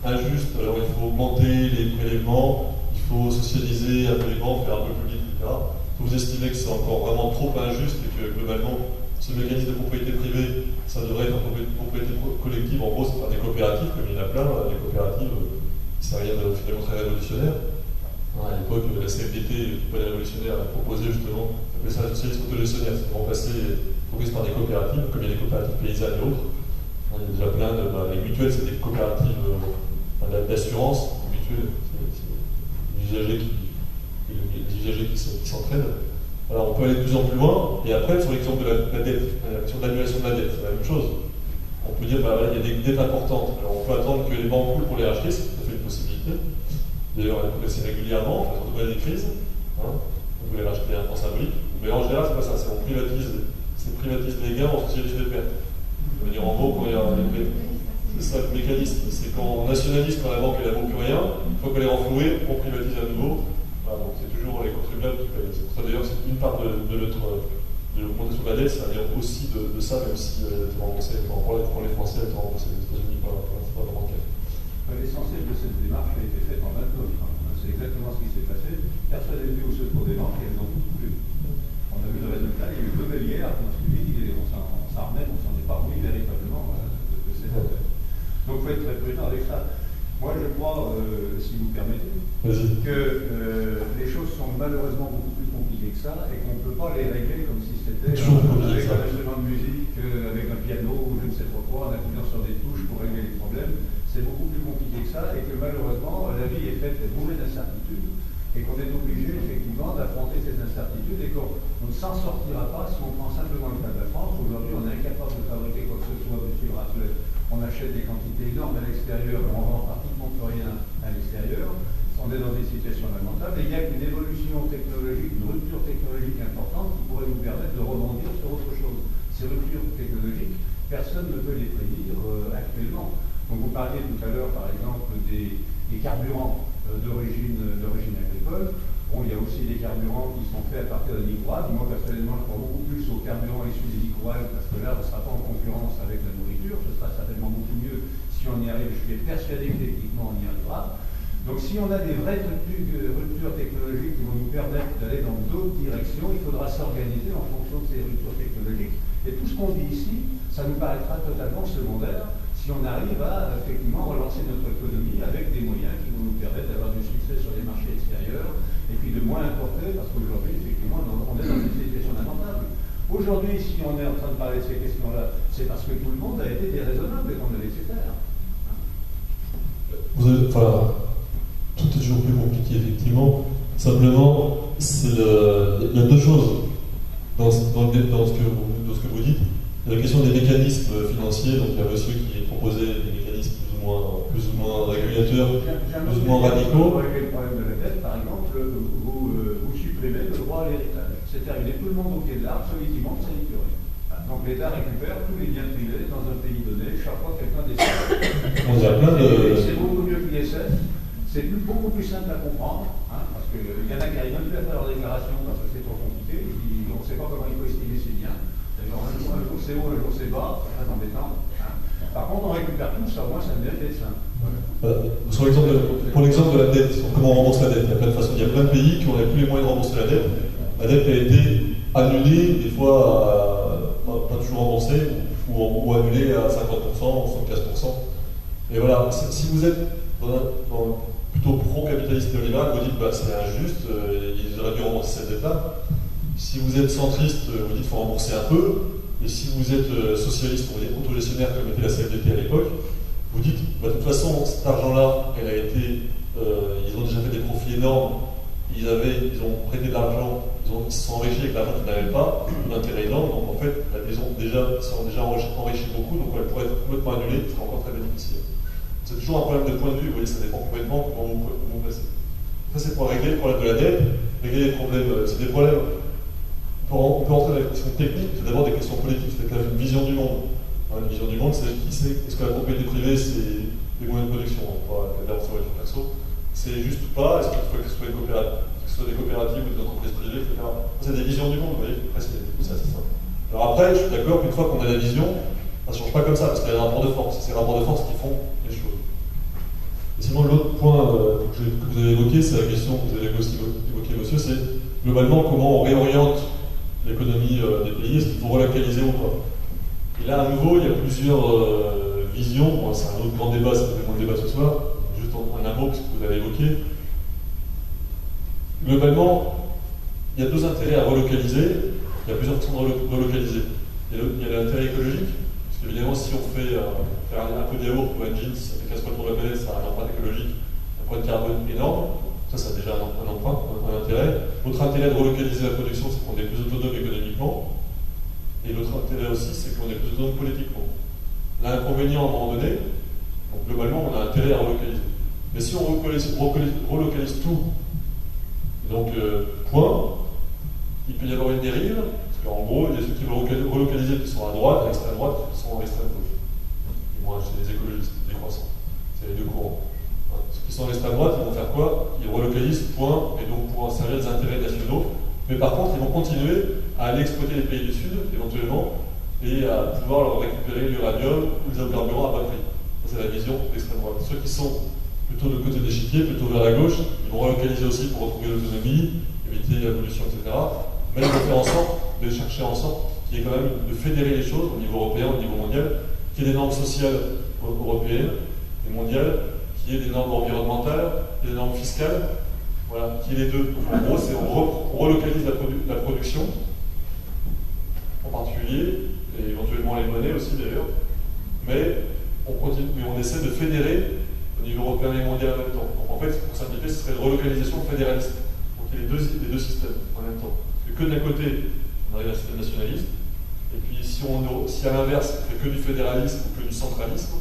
injuste, alors il faut augmenter les prélèvements, il faut socialiser un peu les banques, faire un peu public, etc. Vous estimez que c'est encore vraiment trop injuste et que globalement, ce mécanisme de propriété privée, ça devrait être une propriété collective, en gros, c'est par des coopératives, comme il y en a plein, des coopératives, c'est rien de finalement très révolutionnaire. À l'époque, la CFDT, qui n'est pas révolutionnaire, a proposé justement, on appelait ça la socialisme autogestionnaire, c'est de remplacer par des coopératives, comme il y a des coopératives paysannes et autres. Il y a déjà plein de. Les mutuelles, c'est des coopératives d'assurance. Les mutuelles, c'est des usagers qui s'entraident. Alors on peut aller de plus en plus loin, et après, sur l'exemple de la dette, la question de l'annulation de la dette, c'est la même chose. On peut dire, il y a des dettes importantes. Alors on peut attendre que les banques coulent pour les racheter, c'est tout à fait une possibilité. D'ailleurs, elle est progressée régulièrement, surtout dans les crises. On peut les racheter en symbolique. Mais en général, c'est pas ça, on privatise les gains, on socialise les pertes. Ça veut dire en gros, quand il y a c'est ça le mécanisme, c'est quand on nationalise quand la banque elle ne vaut plus rien, une fois qu'elle est renflouée, on privatise à nouveau. Voilà, donc c'est toujours les contribuables qui payent. C'est pour ça d'ailleurs c'est une part de l'augmentation de la dette, ça vient aussi de ça, même si elle était remboursée, pour les Français, elle était remboursée aux États-Unis par la bancaire. L'essentiel de cette démarche a été faite en 29. C'est exactement ce qui s'est passé. Personne n'est venu au secours des banques et elles ont tout coulé. On a vu le résultat, il y a eu deux bélières, on s'en remet, on s'en est pas remis véritablement de cette affaire. Donc il faut être très prudent avec ça. Moi je crois, si vous permettez, que les choses sont malheureusement beaucoup plus compliquées que ça et qu'on ne peut pas les régler comme si c'était avec un instrument de musique, avec un piano ou je ne sais pas quoi, en appuyant sur des touches pour régler les problèmes. C'est beaucoup plus compliqué que ça et que malheureusement la vie est faite bourrée d'incertitudes et qu'on est obligé effectivement d'affronter ces incertitudes et qu'on ne s'en sortira pas si on prend simplement le cas de la France. Aujourd'hui on est incapable de fabriquer quoi que ce soit de fibres à fleurs. On achète des quantités énormes à l'extérieur et on vend pratiquement plus rien à l'extérieur. On est dans des situations lamentables et il y a une évolution technologique, une rupture technologique importante qui pourrait nous permettre de rebondir sur autre chose. Ces ruptures technologiques, personne ne peut les prédire actuellement. Donc vous parliez tout à l'heure, par exemple, des carburants d'origine agricole. Bon, il y a aussi des carburants qui sont faits à partir de micro-algues. Moi, personnellement, je crois beaucoup plus aux carburants issus des micro-algues parce que là, on ne sera pas en concurrence avec la nourriture. Ce sera certainement beaucoup mieux si on y arrive. Je suis persuadé que techniquement, on y arrivera. Donc si on a des vraies ruptures technologiques qui vont nous permettre d'aller dans d'autres directions, il faudra s'organiser en fonction de ces ruptures technologiques. Et tout ce qu'on dit ici, ça nous paraîtra totalement secondaire si on arrive à effectivement relancer notre économie avec des moyens qui vont nous permettre d'avoir du succès sur les marchés extérieurs et puis de moins importer, parce qu'aujourd'hui, effectivement, on est dans une situation lamentable. Aujourd'hui, si on est en train de parler de ces questions-là, c'est parce que tout le monde a été déraisonnable et qu'on a laissé faire. Tout est toujours plus compliqué, effectivement. Simplement, il y a deux choses dans ce que vous dites. Il y a la question des mécanismes financiers, donc il y a monsieur qui proposait des mécanismes plus ou moins régulateurs, plus ou moins radicaux. Pour régler le problème de la dette, par exemple, vous supprimez le droit à l'héritage. C'est terminé, tout le monde au pied de l'arbre, celui qui monte, c'est l'icuré. Donc l'État récupère tous les biens privés dans un pays donné, chaque fois quelqu'un décide. C'est beaucoup mieux que l'ISF. C'est beaucoup plus simple à comprendre, parce qu'il y en a qui n'arrivent même plus à faire leur déclaration parce que c'est trop compliqué, et on ne sait pas comment il faut estimer ses biens. D'ailleurs, un jour c'est haut, un jour c'est bas, c'est très embêtant. Par contre, on récupère tout ça, moi ça me devient simple. Pour l'exemple de la dette, comment on rembourse la dette, il y a plein de façons. Il y a plein de pays qui n'auraient plus les moyens de rembourser la dette. La dette a été annulée, des fois pas toujours remboursée, ou annulée à 50%, 75%. Et voilà, si vous êtes plutôt pro-capitaliste néolibéral, vous dites c'est injuste, ils auraient dû rembourser cette dette-là. Si vous êtes centriste, vous dites qu'il faut rembourser un peu. Et si vous êtes socialiste, vous êtes autogestionnaire comme était la CFDT à l'époque, vous dites de toute façon, cet argent-là, ils ont déjà fait des profits énormes, ils ont prêté de l'argent, ils se sont enrichis avec l'argent qu'ils n'avaient pas, d'intérêt énorme, donc en fait, ils sont déjà enrichis beaucoup, donc elle pourrait être complètement annulée, ce serait encore très bénéficiaire. C'est toujours un problème de point de vue, vous voyez, ça dépend complètement comment vous placez. Ça, c'est pour régler le problème de la dette, régler les problèmes, c'est des problèmes. On peut entrer dans les questions techniques, c'est d'abord des questions politiques, c'est une vision du monde. Une vision du monde, c'est est-ce que la propriété privée, c'est des moyens de production, là, c'est voiture perso, c'est juste ou pas, est-ce qu'il faut que ce soit des coopératives ou des entreprises privées, etc. C'est des visions du monde, vous voyez, après, c'est assez simple. Alors après, je suis d'accord qu'une fois qu'on a la vision, ça ne change pas comme ça, parce qu'il y a des rapports de force, c'est ces rapports de force qui font les choses. Et sinon, l'autre point que vous avez évoqué, c'est la question que vous avez aussi évoqué, monsieur, c'est globalement comment on réoriente l'économie des pays, est-ce qu'il faut relocaliser ou pas. Et là, à nouveau, il y a plusieurs visions. Bon, c'est un autre grand débat, c'est pas le débat ce soir. Juste en un mot, parce que vous l'avez évoqué. Globalement, il y a deux intérêts à relocaliser. Il y a plusieurs façons de relocaliser. Il y a l'intérêt écologique, parce qu'évidemment, si on fait faire un peu de yaourt ou un jeans, ça fait 15 fois le tour de la planète, ça a un empreinte écologique, un poids de carbone énorme. Ça a déjà un emprunt, un intérêt. L'autre intérêt de relocaliser la production, c'est qu'on est plus autonome économiquement. Et l'autre intérêt aussi, c'est qu'on est plus autonome politiquement. L'inconvénient, à un moment donné, donc globalement, on a intérêt à relocaliser. Mais si on relocalise tout, donc point, il peut y avoir une dérive, parce qu'en gros, il y a ceux qui vont relocaliser qui sont à droite, à l'extrême droite, qui sont à l'extrême gauche. Du moins, chez les écologistes, les croissants. C'est les deux courants. Ceux qui sont à l'extrême droite, ils vont faire quoi? Ils relocalisent, point, et donc pour servir des intérêts nationaux. Mais par contre, ils vont continuer à aller exploiter les pays du Sud, éventuellement, et à pouvoir leur récupérer l'uranium ou les hydrocarbures à bas prix. C'est la vision d'extrême droite. Ceux qui sont plutôt de côté de l'échiquier, plutôt vers la gauche, ils vont relocaliser aussi pour retrouver l'autonomie, éviter l'évolution, etc. Mais ils vont faire en sorte de chercher en sorte qu'il y ait quand même de fédérer les choses au niveau européen, au niveau mondial, qu'il y ait des normes sociales européennes et mondiales, qu'il y ait des normes environnementales, qu'il y ait des normes fiscales, voilà, qu'il y ait les deux. En gros, c'est on relocalise la production, en particulier, et éventuellement les monnaies aussi d'ailleurs, mais on essaie de fédérer au niveau européen et mondial en même temps. Donc en fait, pour simplifier, ce serait une relocalisation fédéraliste. Donc il y a les deux systèmes en même temps. Parce que d'un côté, on arrive à un système nationaliste, et puis si à l'inverse, on fait que du fédéralisme ou que du centralisme,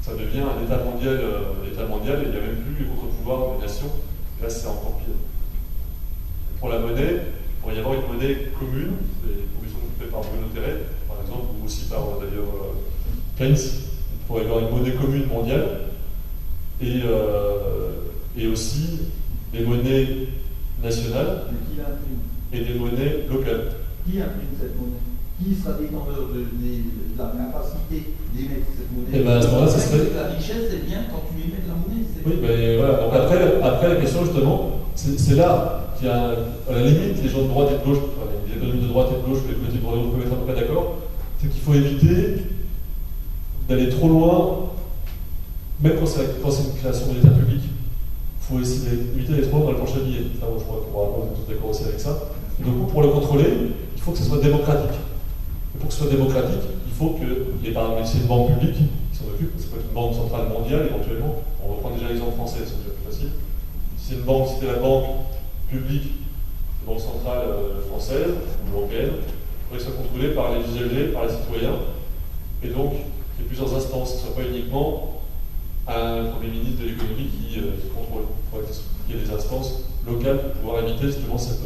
ça devient un État mondial, et il n'y a même plus les contre-pouvoirs des nations. Et là, c'est encore pire. Et pour la monnaie, il pourrait y avoir une monnaie commune, c'est une proposition faite par Bruno Terret, par exemple, ou aussi par d'ailleurs Keynes. Il pourrait y avoir une monnaie commune mondiale, et aussi des monnaies nationales et des monnaies locales. Qui imprime cette monnaie? Qui sera détenteur de la capacité d'émettre cette monnaie? Et bien à ce moment-là, ça serait. La richesse, c'est bien quand tu émets de la monnaie. Oui, ben voilà. Donc après la question justement, c'est là qu'il y a, à la limite, les gens de droite et de gauche, les économistes de droite et de gauche, les politiques de droite et de gauche peuvent être à peu près d'accord, c'est qu'il faut éviter d'aller trop loin, même quand c'est une création de l'État public. Il faut essayer d'éviter d'aller trop loin dans le planche à billets. Ça, je crois qu'on est tous d'accord aussi avec ça. Et donc pour le contrôler, il faut que ce soit démocratique. Et pour que ce soit démocratique, il faut qu'il y ait par exemple une banque publique qui s'en occupe, ça peut être une banque centrale mondiale éventuellement. On reprend déjà l'exemple français, c'est déjà plus facile. Si c'est une banque, si c'était la banque publique, la banque centrale française ou européenne, il faudrait que ce soit contrôlé par les usagers, par les citoyens, et donc qu'il y ait plusieurs instances, que ce ne soit pas uniquement un Premier ministre de l'économie qui contrôle. Il faudrait qu'il y ait des instances locales pour pouvoir éviter justement cette.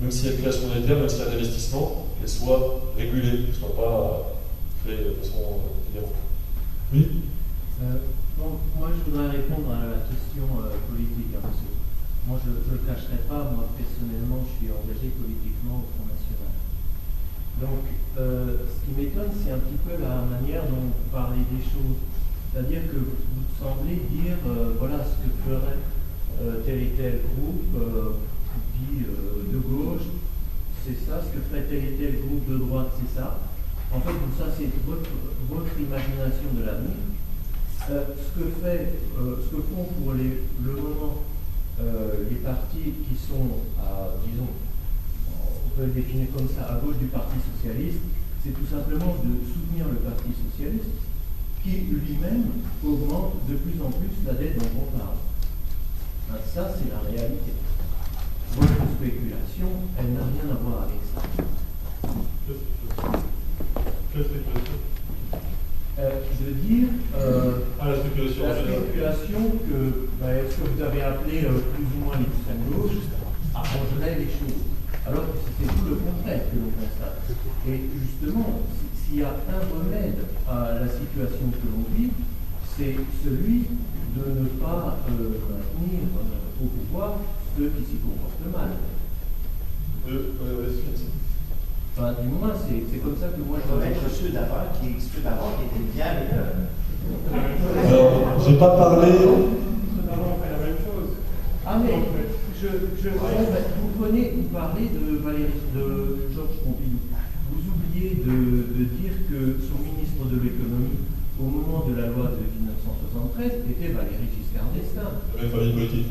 Même s'il y a une création monétaire, même s'il y a un investissement, qu'elle soit régulée, qu'elle ne soit pas faite de façon différente. Oui. Donc, moi, je voudrais répondre à la question politique. Hein, parce que moi, je ne le cacherai pas. Moi, personnellement, je suis engagé politiquement au Front National. Donc, ce qui m'étonne, c'est un petit peu la manière dont vous parlez des choses. C'est-à-dire que vous semblez dire, voilà ce que ferait tel et tel groupe dit de gauche, c'est ça, ce que ferait tel et tel groupe de droite, c'est ça. En fait, tout ça, c'est votre imagination de l'avenir. Ce que font pour le moment les partis qui sont, disons, on peut le définir comme ça, à gauche du Parti Socialiste, c'est tout simplement de soutenir le Parti Socialiste, qui lui-même augmente de plus en plus la dette dont on parle. Ça, c'est la réalité. Votre spéculation, elle n'a rien à voir avec ça. Quelle spéculation? Je veux dire, la spéculation, ce que vous avez appelé plus ou moins l'extrême gauche, arrangerait les choses. Alors que c'est tout le contraire que l'on constate. Et justement, s'il y a un remède à la situation que l'on vit, c'est celui de ne pas maintenir au pouvoir ceux qui s'y comportent mal. Du moins, c'est comme ça que moi je dois être ceux d'avant qui étaient bien meilleurs. Alors, je n'ai pas parlé Ah mais vous parlez de Georges Pompidou. Vous oubliez de dire que son ministre de l'économie, au moment de la loi de 1973, était Valéry Giscard d'Estaing. La même famille politique.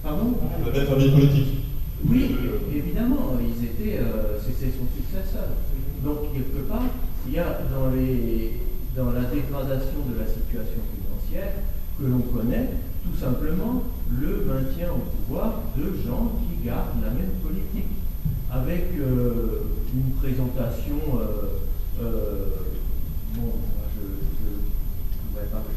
Pardon? La même famille politique. Oui, évidemment, c'était son successeur. Donc, quelque part, il y a dans la dégradation de la situation financière que l'on connaît, tout simplement le maintien au pouvoir de gens qui gardent la même politique, avec une présentation. Je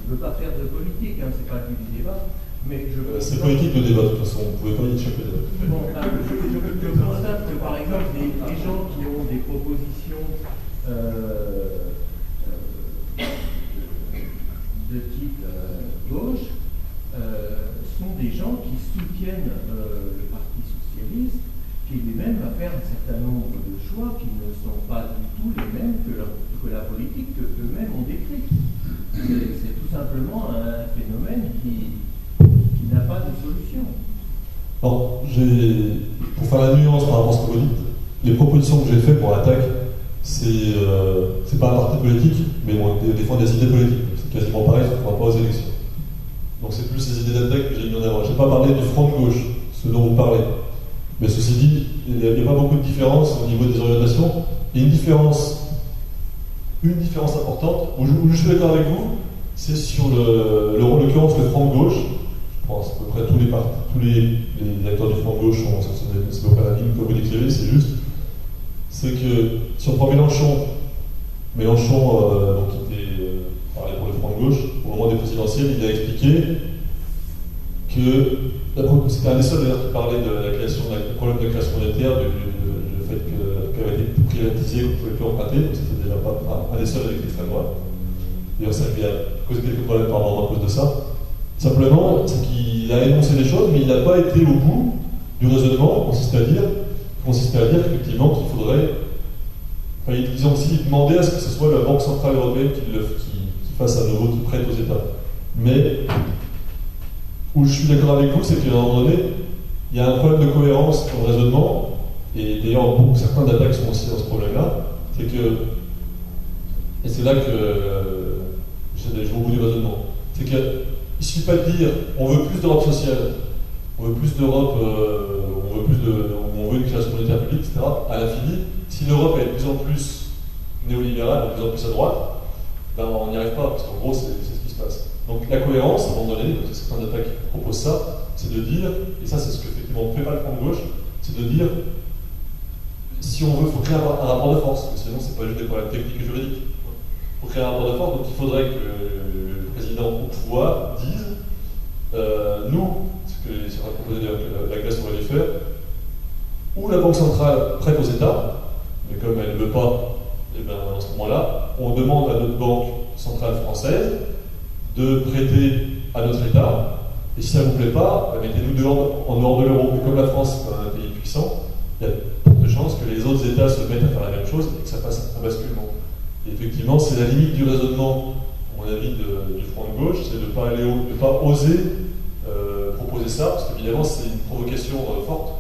ne veux pas faire de politique, hein, c'est pas du débat, mais c'est politique le débat, de toute façon, vous ne pouvez pas y échapper. Bon, je constate que par exemple, des gens qui ont des propositions de type gauche sont des gens qui soutiennent le Parti socialiste, qui lui-même va faire un certain nombre de choix qui ne sont pas du tout les mêmes que la politique qu'eux-mêmes ont décrite. C'est tout simplement un phénomène qui n'a pas de solution. Alors, pour faire la nuance par rapport à ce que vous dites, les propositions que j'ai faites pour l'attaque, c'est pas un parti politique, mais bon, défendre des idées politiques. C'est quasiment pareil, ça ne fera pas aux élections. Donc c'est plus ces idées d'attaque que j'ai mis en avant. Je n'ai pas parlé du front de gauche, ce dont vous parlez. Mais ceci dit, il n'y a pas beaucoup de différence au niveau des orientations. Il y a une différence importante, où je suis d'accord avec vous, c'est sur en l'occurrence, le front de gauche. Je pense à peu près tous les acteurs du front de gauche c'est pas la ligne que vous décrivez, c'est juste. C'est que si on prend Mélenchon, donc, qui était parlé pour le front de gauche, au moment des présidentielles, il a expliqué que c'était un des seuls d'ailleurs qui parlait de la création, du problème de création monétaire, du fait qu'elle avait été privatisée, qu'on ne pouvait plus emprunter, donc c'était déjà pas un des seuls avec l'extrême droite. D'ailleurs, ça lui a causé quelques problèmes par moment à cause de ça. Simplement, c'est qu'il a énoncé les choses, mais il n'a pas été au bout du raisonnement, consistait à dire effectivement qu'il faudrait. Enfin, ils ont aussi demandé à ce que ce soit la Banque Centrale Européenne qui fasse à nouveau, qui prête aux États. Mais où je suis d'accord avec vous, c'est qu'à un moment donné, il y a un problème de cohérence dans le raisonnement, et d'ailleurs certains d'attaques sont aussi dans ce problème-là, c'est que, et c'est là que je vais au bout du raisonnement, c'est qu'il ne suffit pas de dire on veut plus d'Europe sociale, on veut plus d'Europe, on veut une création monétaire publique, etc., à l'infini. Si l'Europe est de plus en plus néolibérale, de plus en plus à droite, ben on n'y arrive pas, parce qu'en gros, c'est ce qui se passe. Donc la cohérence, à un moment donné, c'est certains attaques qui proposent ça, c'est de dire, et ça c'est ce qu'effectivement ne fait pas le front de gauche, c'est de dire, si on veut, il faut créer un rapport de force, parce que sinon c'est pas juste des problèmes techniques et juridiques. Il faut créer un rapport de force, donc il faudrait que le président au pouvoir dise, nous, ce que sera proposé la classe aurait dû faire, ou la Banque centrale prête aux États, mais comme elle ne veut pas, et bien dans ce moment-là, on demande à notre banque centrale française de prêter à notre État, et si ça ne vous plaît pas, mettez-nous en dehors de l'euro. Mais comme la France est un pays puissant, il y a de chances que les autres États se mettent à faire la même chose et que ça fasse un basculement. Et effectivement, c'est la limite du raisonnement, à mon avis, du front de gauche, c'est de ne pas oser proposer ça, parce qu'évidemment c'est une provocation forte,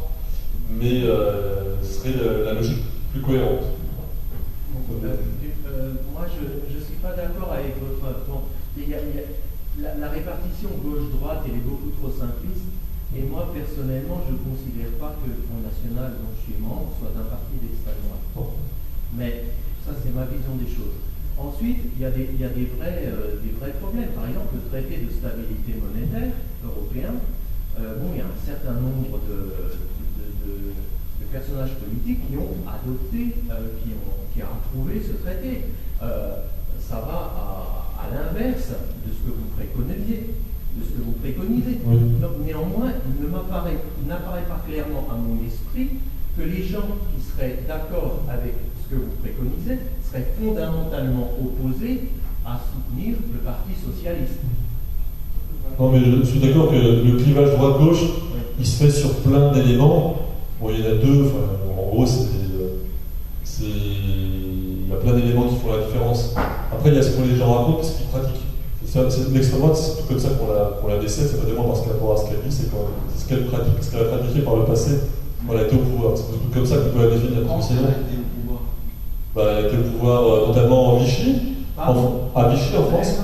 mais ce serait la logique plus cohérente. Moi, je ne suis pas d'accord avec votre... Bon, la répartition gauche-droite, elle est beaucoup trop simpliste, et moi, personnellement, je ne considère pas que le Front National, dont je suis membre, soit un parti d'extrême droite. Mais ça, c'est ma vision des choses. Ensuite, il y a des vrais problèmes. Par exemple, le traité de stabilité monétaire européen, il y a un certain nombre de personnages politiques qui ont adopté, qui ont approuvé ce traité. Ça va à l'inverse de ce que vous préconisez. Oui. Donc, néanmoins, il n'apparaît pas clairement à mon esprit que les gens qui seraient d'accord avec ce que vous préconisez seraient fondamentalement opposés à soutenir le Parti socialiste. Non, mais je suis d'accord que le clivage droite-gauche, il se fait sur plein d'éléments. Bon, il y en a deux, en gros, il y a plein d'éléments qui font la différence. Après, il y a ce que les gens racontent et ce qu'ils pratiquent. L'extrême droite, c'est tout comme ça qu'on la décèle, c'est pas tellement parce qu'elle rapport à ce qu'elle dit, c'est ce qu'elle a pratiqué par le passé quand elle a été au pouvoir. C'est tout comme ça qu'on peut la définir. Quand elle a été au pouvoir? Elle a été au pouvoir notamment en Vichy, à Vichy en France,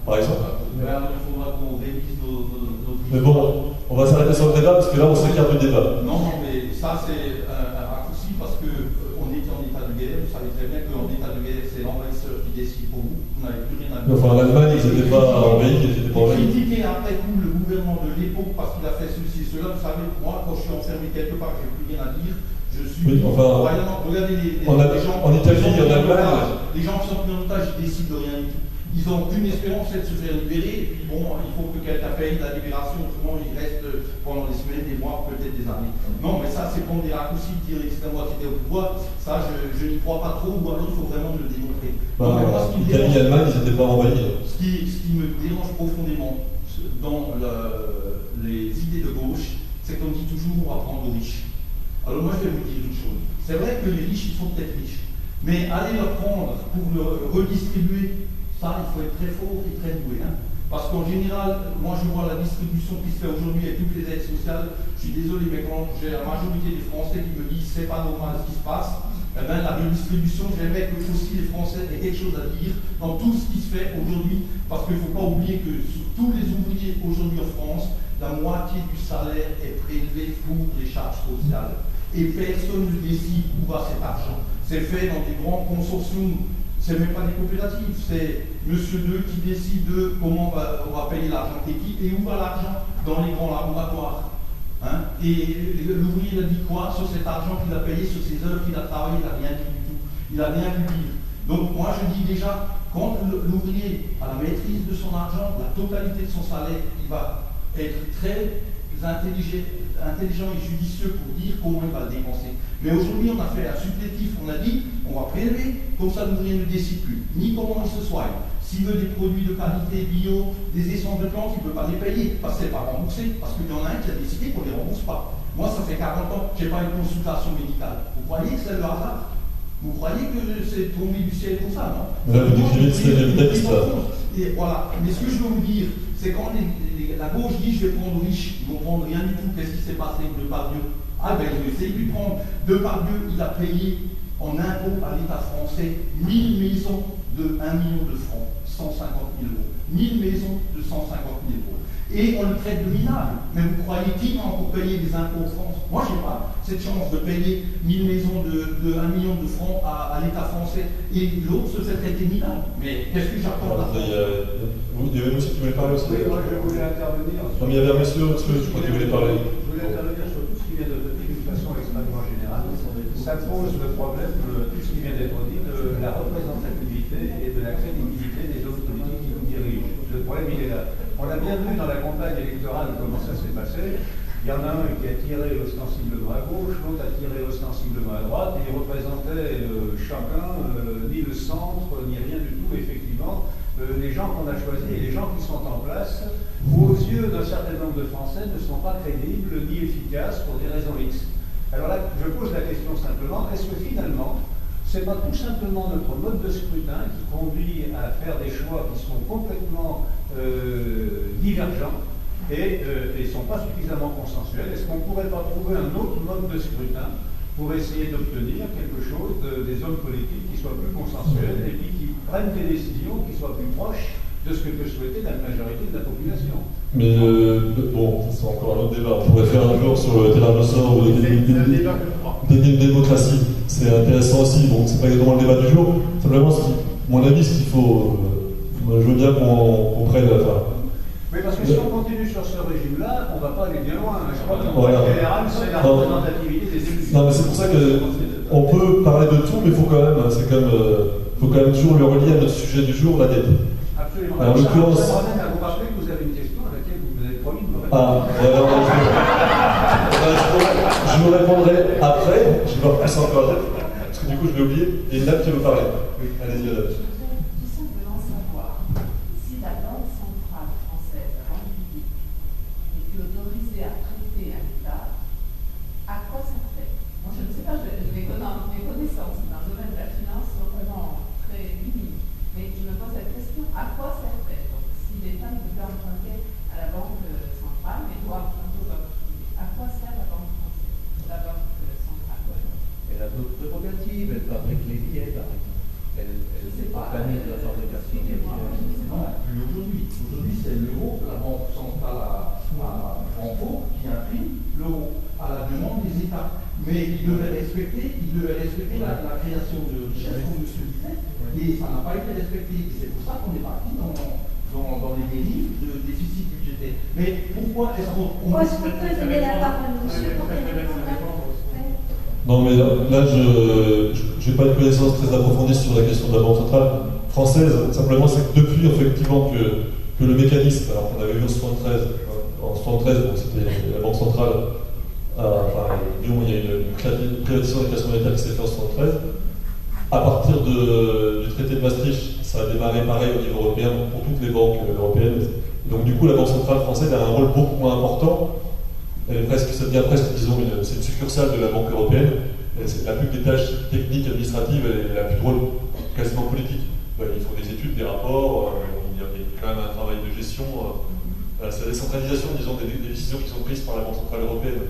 par exemple. Mais alors il faudra qu'on révise nos Mais bon, on va s'arrêter sur le débat parce que là on s'écarte du débat. Non, mais ça c'est un raccourci parce qu'on était en état de guerre. Vous savez très bien qu'en état de guerre, c'est l'envahisseur qui décide pour vous. Vous n'avez plus rien à dire. Enfin, l'Allemagne, ils n'étaient pas envahis, ils n'étaient pas envahis. Critiquer après coup le gouvernement de l'époque parce qu'il a fait ceci, cela. Vous savez, moi, quand je suis enfermé quelque part, je n'ai plus rien à dire. Je suis. Oui, enfin, regardez les gens. En Italie, en Allemagne. Les gens qui sont pris en otage, ils décident de rien du tout. Ils n'ont aucune espérance, c'est de se faire libérer, et puis bon, il faut que quelqu'un paye la libération, autrement ils restent pendant des semaines, des mois, peut-être des années. Non, mais ça, c'est prendre des raccourcis, dire que c'est moi qui étais au pouvoir, ça, je n'y crois pas trop, ou alors il faut vraiment me le démontrer. L'Italie et l'Allemagne, ils n'étaient pas envahis. Ce qui me dérange profondément dans les idées de gauche, c'est qu'on dit toujours on va prendre aux riches. Alors moi, je vais vous dire une chose. C'est vrai que les riches, ils sont peut-être riches, mais aller leur prendre pour le redistribuer, ça, il faut être très fort et très doué. Hein. Parce qu'en général, moi je vois la distribution qui se fait aujourd'hui avec toutes les aides sociales. Je suis désolé, mais quand j'ai la majorité des Français qui me disent c'est pas normal ce qui se passe, eh bien, la redistribution, j'aimerais que aussi les Français aient quelque chose à dire dans tout ce qui se fait aujourd'hui. Parce qu'il ne faut pas oublier que sur tous les ouvriers aujourd'hui en France, la moitié du salaire est prélevé pour les charges sociales. Et personne ne décide où va cet argent. C'est fait dans des grands consortiums. C'est même pas des coopératives, c'est Monsieur 2 qui décide de comment on va payer l'argent et où va l'argent dans les grands laboratoires. Hein, et l'ouvrier a dit quoi sur cet argent qu'il a payé, sur ces heures qu'il a travaillé, il n'a rien dit du tout. Il n'a rien pu dire. Donc moi je dis déjà, quand l'ouvrier a la maîtrise de son argent, la totalité de son salaire, il va être très intelligent et judicieux pour dire comment il va le dépenser. Mais aujourd'hui, on a fait un supplétif, on a dit, on va prélever, comme ça l'ouvrier ne décide plus, ni comment il se soigne. S'il veut des produits de qualité bio, des essences de plantes, il ne peut pas les payer, parce que ce n'est pas remboursé, parce qu'il y en a un qui a décidé qu'on ne les rembourse pas. Moi, ça fait 40 ans que je n'ai pas une consultation médicale. Vous croyez que c'est le hasard? Vous croyez que c'est tombé du ciel comme ça, non? Là, vous décrivez le système capitaliste. Et voilà. Mais ce que je veux vous dire, c'est quand la gauche dit je vais prendre aux riches, ils ne vont prendre rien du tout. Qu'est-ce qui s'est passé avec Depardieu? Ah ben ils ont essayé de lui prendre. Depardieu, il a payé en impôts à l'État français 1000 maisons de 1 million de francs, 150 000 euros. 1000 maisons de 150 000 euros. Et on le traite de minable. Mais vous croyez qui va encore payer des impôts en France? Moi, je n'ai pas cette chance de payer 1000 maisons de 1 million de francs à l'État français. Et l'autre se fait traiter minable. Mais qu'est-ce que j'apporte à ça? Il y avait un monsieur qui voulait parler aussi. Oui, moi je voulais intervenir. Non, mais il y avait un monsieur, je crois qu'il voulait parler. Je voulais intervenir sur tout ce qui vient de dire d'une façon extrêmement générale. Ça pose le problème, tout ce qui vient d'être dit, de la représentativité et de la crédibilité des hommes politiques qui nous dirigent. Le problème, il est là. On l'a bien vu dans la campagne électorale comment ça s'est passé. Il y en a un qui a tiré ostensiblement à gauche, l'autre a tiré ostensiblement à droite, et ils représentaient chacun ni le centre, ni rien du tout, effectivement. Les gens qu'on a choisis et les gens qui sont en place, aux yeux d'un certain nombre de Français, ne sont pas crédibles ni efficaces pour des raisons X. Alors là, je pose la question simplement, est-ce que finalement, c'est pas tout simplement notre mode de scrutin qui conduit à faire des choix qui sont complètement divergents et ne sont pas suffisamment consensuels? Est-ce qu'on ne pourrait pas trouver un autre mode de scrutin pour essayer d'obtenir quelque chose des hommes politiques qui soient plus consensuels et puis qui prennent des décisions qui soient plus proches de ce que peut souhaiter la majorité de la population? Mais bon, c'est encore un autre débat. On pourrait faire un jour sur le tirage au sort ou des démocraties. C'est intéressant aussi. Bon, c'est pas exactement le débat du jour. Simplement, mon avis, ce qu'il faut. Je veux bien qu'on prenne. Oui, parce que si on continue sur ce régime-là, on ne va pas aller bien loin. Je crois qu'en général, c'est la représentativité des élus. Non, mais c'est pour ça qu'on peut parler de tout, mais il faut quand même toujours le relier à notre sujet du jour, la dette. Absolument. Alors, en l'occurrence. Je vous rappelle que vous avez une question à laquelle vous avez promis de me répondre. Ah, je vous répondrai après. Je vais repasser encore parce que du coup, je vais oublier. Et Nab qui veut parler. Oui, allez-y, Nab. À quoi Mais ils devaient respecter la création de richesse, comme monsieur disait, et ça n'a pas été respecté. C'est pour ça qu'on est parti dans les dérives de déficit budgétaire. Mais pourquoi est-ce qu'on... Est-ce qu'on peut donner la parole, monsieur, pour répondre? Non, mais là, je n'ai pas une connaissance très approfondie sur la question de la Banque centrale française. Simplement, c'est que depuis, effectivement, que le mécanisme, alors qu'on avait vu en 73, donc c'était la Banque centrale, Lyon, il y a une privatisation des classes monétaires qui s'est faite en 73. À partir du traité de Maastricht, ça a démarré pareil au niveau européen pour toutes les banques européennes. Donc, du coup, la Banque centrale française a un rôle beaucoup moins important. Ça devient presque, disons, c'est une succursale de la Banque européenne. Elle n'a plus que des tâches techniques, administratives, elle n'a plus de rôle quasiment politique. Ils font des études, des rapports, il y a quand même un travail de gestion. C'est la décentralisation, disons, des décisions qui sont prises par la Banque centrale européenne.